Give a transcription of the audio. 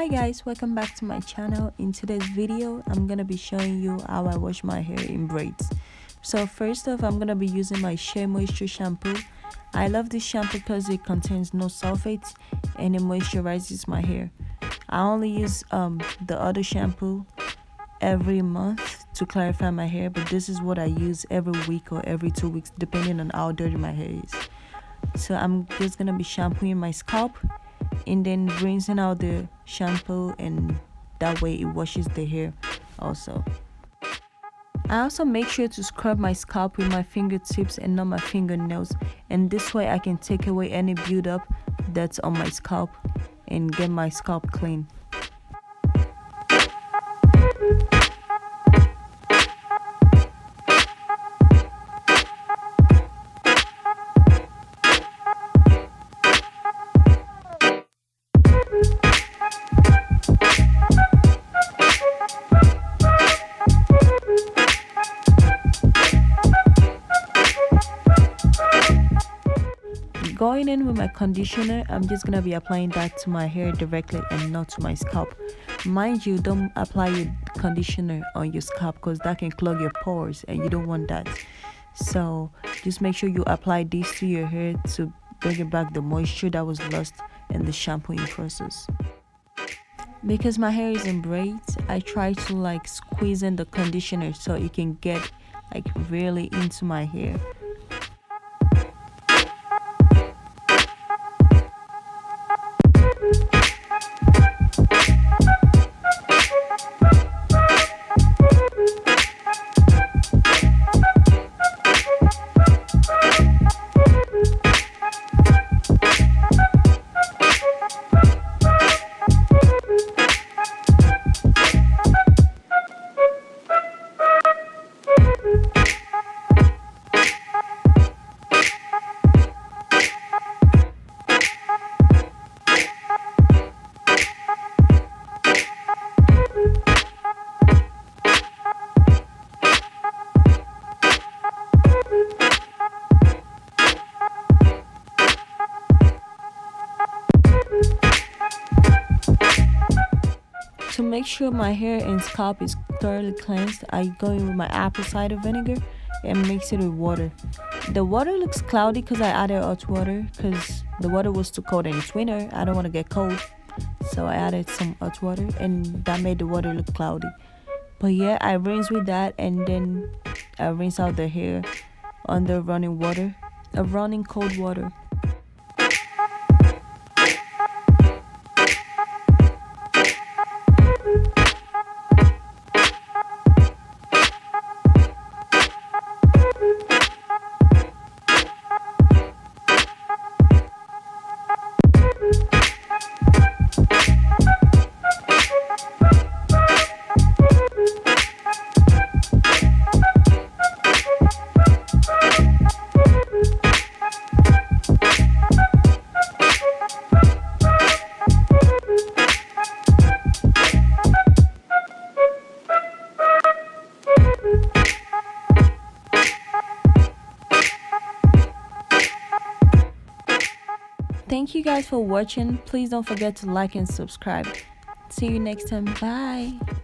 Hi guys, welcome back to my channel. In today's video I'm gonna be showing you how I wash my hair in braids. So first off, I'm gonna be using my Shea Moisture shampoo. I love this shampoo because it contains no sulfates and it moisturizes my hair. I only use the other shampoo every month to clarify my hair, but this is what I use every week or every 2 weeks depending on how dirty my hair is. So I'm just gonna be shampooing my scalp and then rinsing out the shampoo, and that way it washes the hair also. I also make sure to scrub my scalp with my fingertips and not my fingernails, and this way I can take away any buildup that's on my scalp and get my scalp clean. Going in with my conditioner, I'm just gonna be applying that to my hair directly and not to my scalp. Mind you, don't apply your conditioner on your scalp because that can clog your pores and you don't want that. So just make sure you apply this to your hair to bring back the moisture that was lost in the shampooing process. Because my hair is in braids, I try to squeeze in the conditioner so it can get really into my hair. To make sure my hair and scalp is thoroughly cleansed, I go in with my apple cider vinegar and mix it with water. The water looks cloudy because I added hot water because the water was too cold and it's winter. I don't want to get cold, so I added some hot water and that made the water look cloudy. But yeah, I rinse with that and then I rinse out the hair under running cold water. Thank you guys for watching. Please don't forget to like and subscribe. See you next time. Bye.